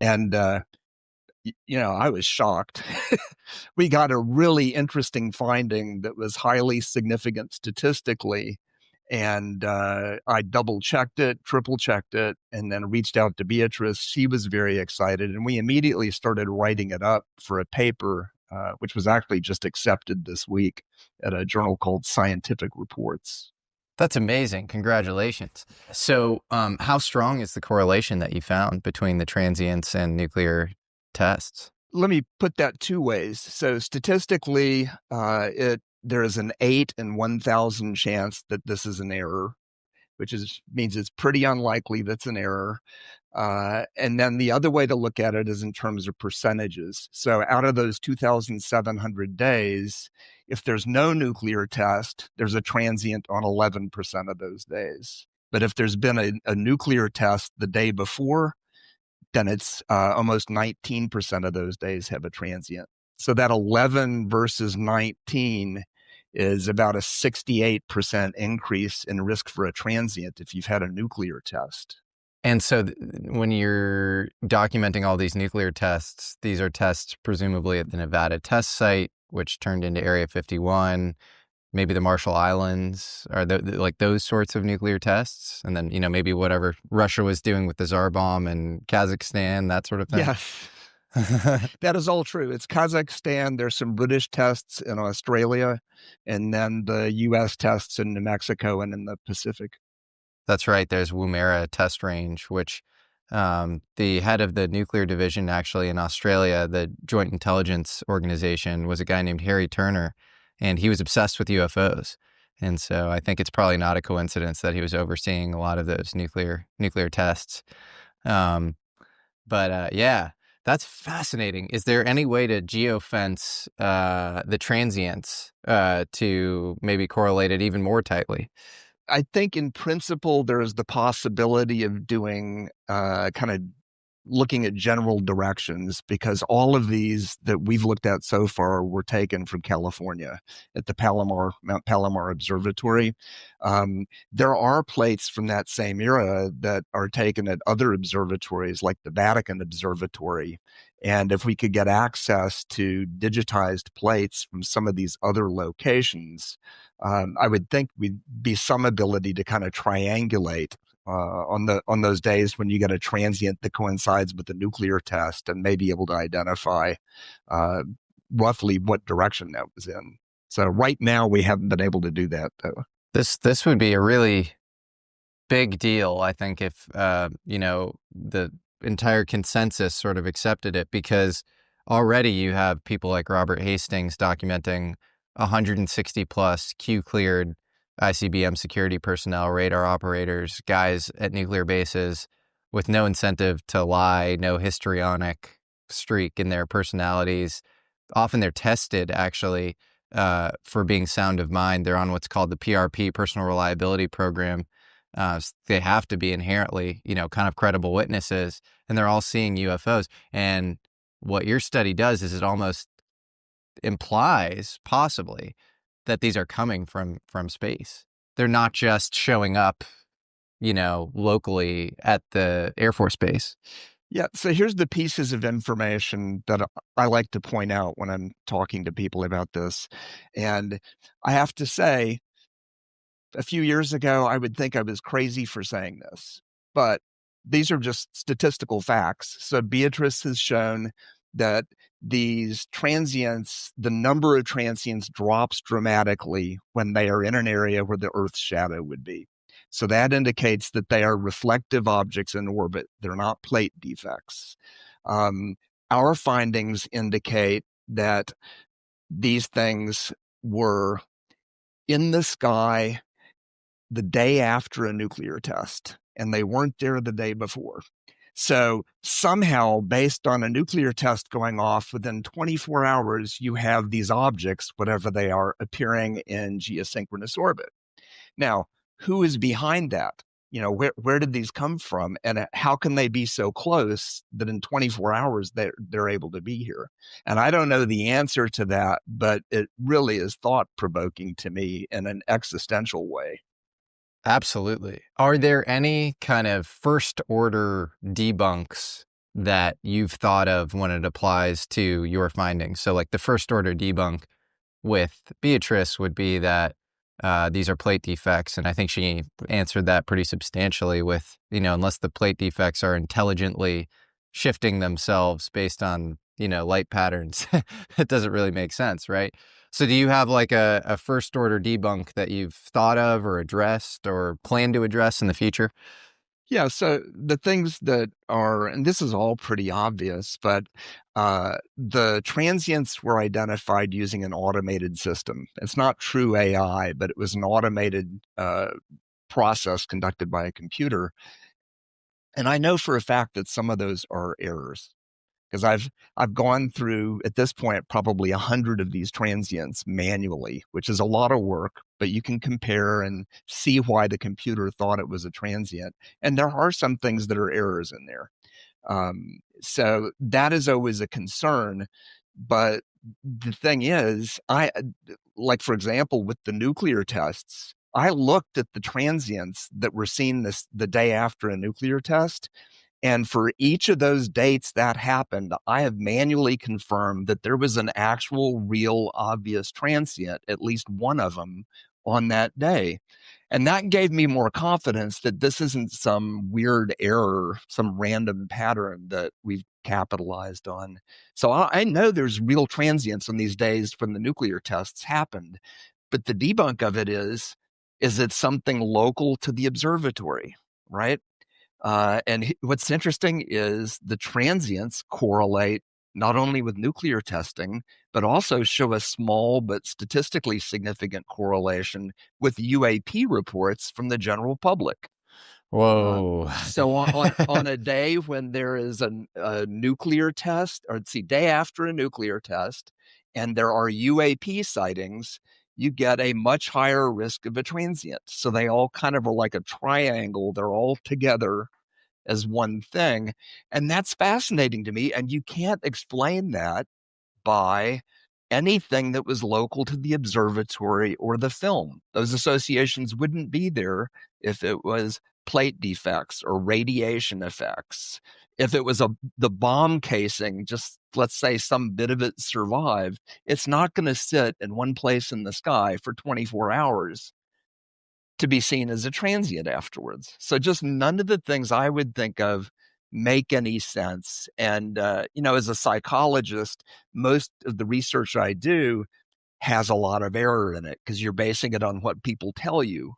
And, I was shocked. We got a really interesting finding that was highly significant statistically. And I double checked it, triple checked it, and then reached out to Beatrice. She was very excited. And we immediately started writing it up for a paper, which was actually just accepted this week at a journal called Scientific Reports. That's amazing. Congratulations. So, how strong is the correlation that you found between the transients and nuclear tests? Let me put that two ways. So statistically, there is an 8 in 1,000 chance that this is an error, which means it's pretty unlikely that's an error. And then the other way to look at it is in terms of percentages. So out of those 2,700 days, if there's no nuclear test, there's a transient on 11% of those days. But if there's been a nuclear test the day before, then it's almost 19% of those days have a transient. So that 11 versus 19 is about a 68% increase in risk for a transient if you've had a nuclear test. And so when you're documenting all these nuclear tests, these are tests presumably at the Nevada test site, which turned into Area 51, maybe the Marshall Islands, are like those sorts of nuclear tests? And then, maybe whatever Russia was doing with the Tsar bomb and Kazakhstan, that sort of thing? Yes. That is all true. It's Kazakhstan. There's some British tests in Australia, and then the U.S. tests in New Mexico and in the Pacific. That's right. There's Woomera test range, which the head of the nuclear division actually in Australia, the Joint Intelligence Organization, was a guy named Harry Turner, and he was obsessed with UFOs. And so I think it's probably not a coincidence that he was overseeing a lot of those nuclear tests. Yeah, that's fascinating. Is there any way to geofence the transients to maybe correlate it even more tightly? I think in principle, there is the possibility of doing kind of looking at general directions, because all of these that we've looked at so far were taken from California at the Mount Palomar Observatory. There are plates from that same era that are taken at other observatories like the Vatican Observatory. And if we could get access to digitized plates from some of these other locations, I would think we'd be some ability to kind of triangulate on those days when you get a transient that coincides with the nuclear test, and may be able to identify roughly what direction that was in. So right now we haven't been able to do that, though. This would be a really big deal, I think, if the entire consensus sort of accepted it, because already you have people like Robert Hastings documenting 160 plus Q cleared ICBM security personnel, radar operators, guys at nuclear bases with no incentive to lie, no histrionic streak in their personalities. Often they're tested actually for being sound of mind. They're on what's called the PRP, Personal Reliability Program. They have to be inherently, kind of credible witnesses, and they're all seeing UFOs. And what your study does is it almost implies possibly that these are coming from space. They're not just showing up, locally at the Air Force Base. Yeah. So here's the pieces of information that I like to point out when I'm talking to people about this. And I have to say, a few years ago, I would think I was crazy for saying this, but these are just statistical facts. So Beatrice has shown that these transients, the number of transients drops dramatically when they are in an area where the Earth's shadow would be. So that indicates that they are reflective objects in orbit. They're not plate defects. Our findings indicate that these things were in the sky the day after a nuclear test, and they weren't there the day before. So somehow, based on a nuclear test going off within 24 hours, you have these objects, whatever they are, appearing in geosynchronous orbit. Now, who is behind that? Where did these come from? And how can they be so close that in 24 hours they're able to be here? And I don't know the answer to that, but it really is thought-provoking to me in an existential way. Absolutely. Are there any kind of first order debunks that you've thought of when it applies to your findings? So, like the first order debunk with Beatrice would be that these are plate defects. And I think she answered that pretty substantially with, unless the plate defects are intelligently shifting themselves based on, light patterns, it doesn't really make sense, right? So do you have like a first order debunk that you've thought of or addressed or plan to address in the future? Yeah, so the things that are, and this is all pretty obvious, but the transients were identified using an automated system. It's not true AI, but it was an automated process conducted by a computer. And I know for a fact that some of those are errors because I've gone through at this point probably 100 of these transients manually, which is a lot of work, but you can compare and see why the computer thought it was a transient. And there are some things that are errors in there. So that is always a concern. But the thing is, like, for example, with the nuclear tests, I looked at the transients that were seen the day after a nuclear test, and for each of those dates that happened, I have manually confirmed that there was an actual, real, obvious transient, at least one of them, on that day. And that gave me more confidence that this isn't some weird error, some random pattern that we've capitalized on. So I know there's real transients on these days when the nuclear tests happened. But the debunk of it is it something local to the observatory, right? And what's interesting is the transients correlate not only with nuclear testing, but also show a small but statistically significant correlation with UAP reports from the general public. Whoa. So on a day when there is a nuclear test, or let's see, day after a nuclear test, and there are UAP sightings, you get a much higher risk of a transient. So they all kind of are like a triangle. They're all together as one thing. And that's fascinating to me. And you can't explain that by anything that was local to the observatory or the film. Those associations wouldn't be there if it was plate defects or radiation effects. If it was the bomb casing, just let's say some bit of it survived, it's not going to sit in one place in the sky for 24 hours to be seen as a transient afterwards. So just none of the things I would think of make any sense. And, as a psychologist, most of the research I do has a lot of error in it because you're basing it on what people tell you.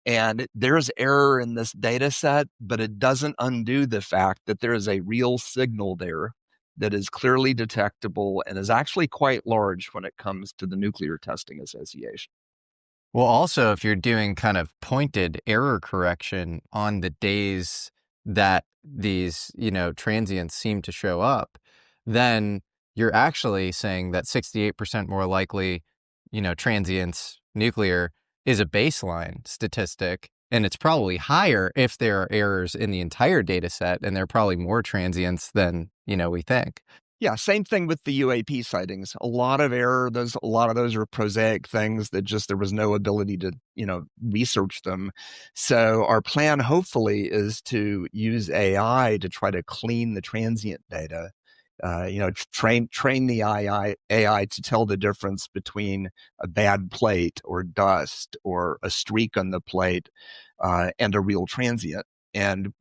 And there's error in this data set, but it doesn't undo the fact that there is a real signal there that is clearly detectable and is actually quite large when it comes to the Nuclear Testing Association. Well, also, if you're doing kind of pointed error correction on the days that these, transients seem to show up, then you're actually saying that 68% more likely, transients nuclear is a baseline statistic. And it's probably higher if there are errors in the entire data set, and there are probably more transients than, we think. Yeah, same thing with the UAP sightings. A lot of error. A lot of those are prosaic things that just there was no ability to, research them. So our plan, hopefully, is to use AI to try to clean the transient data. Train the AI to tell the difference between a bad plate or dust or a streak on the plate and a real transient. And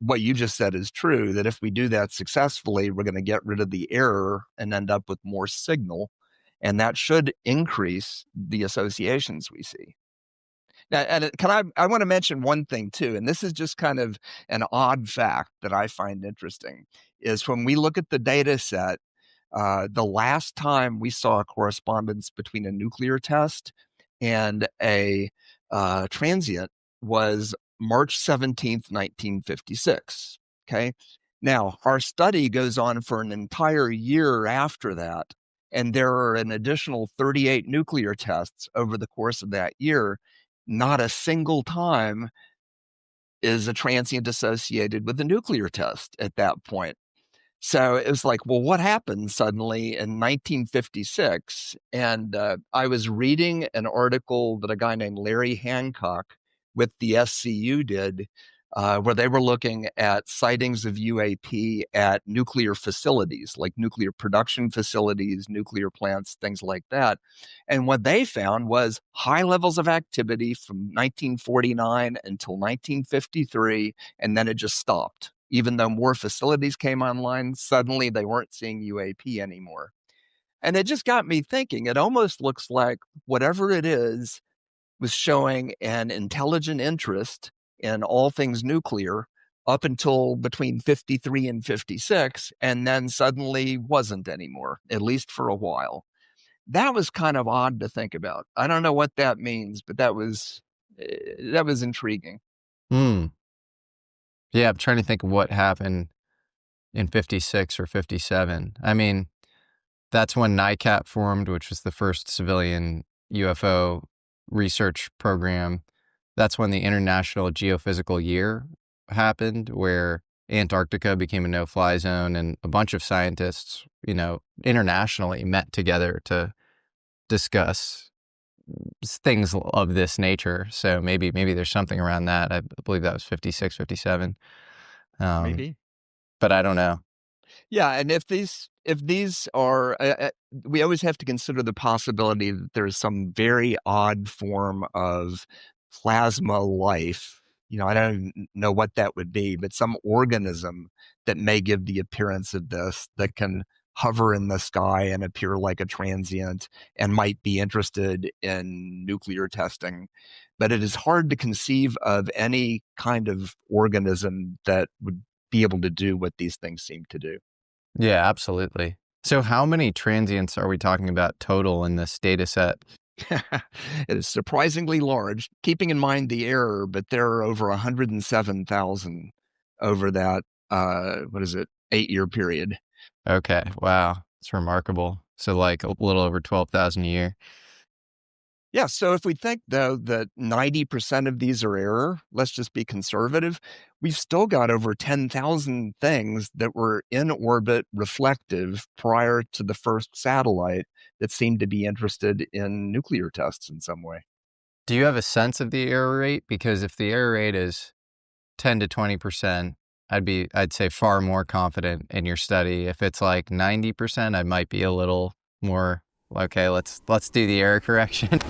what you just said is true, that if we do that successfully, we're going to get rid of the error and end up with more signal. And that should increase the associations we see. Now, and I want to mention one thing too, and this is just kind of an odd fact that I find interesting, is when we look at the data set, the last time we saw a correspondence between a nuclear test and a transient was March 17th, 1956. Okay. Now, our study goes on for an entire year after that, and there are an additional 38 nuclear tests over the course of that year. Not a single time is a transient associated with a nuclear test at that point. So it was like, well, what happened suddenly in 1956? And I was reading an article that a guy named Larry Hancock with the SCU did where they were looking at sightings of UAP at nuclear facilities, like nuclear production facilities, nuclear plants, things like that. And what they found was high levels of activity from 1949 until 1953, and then it just stopped. Even though more facilities came online, suddenly they weren't seeing UAP anymore. And it just got me thinking, it almost looks like whatever it is was showing an intelligent interest in all things nuclear up until between 53 and 56, and then suddenly wasn't anymore, at least for a while. That was kind of odd to think about. I don't know what that means, but that was intriguing. Hmm. Yeah, I'm trying to think of what happened in 56 or 57. I mean, that's when NICAP formed, which was the first civilian UFO research program. That's when the International Geophysical Year happened, where Antarctica became a no-fly zone, and a bunch of scientists, internationally met together to discuss things of this nature. So maybe there's something around that. I believe that was 56, 57. Um, Maybe. but I don't know. Yeah, and if these are, we always have to consider the possibility that there's some very odd form of plasma life. I don't know what that would be, but some organism that may give the appearance of this, that can hover in the sky and appear like a transient and might be interested in nuclear testing. But it is hard to conceive of any kind of organism that would be able to do what these things seem to do. Yeah, absolutely. So how many transients are we talking about total in this data set? It is surprisingly large, keeping in mind the error, but there are over 107,000 over that, what is it, 8-year period. Okay, wow. It's remarkable. So like a little over 12,000 a year. Yeah, so if we think, though, that 90% of these are error, let's just be conservative, we've still got over 10,000 things that were in orbit reflective prior to the first satellite that seemed to be interested in nuclear tests in some way. Do you have a sense of the error rate? Because if the error rate is 10 to 20%, I'd say far more confident in your study. If it's like 90%, I might be a little more okay, let's do the error correction.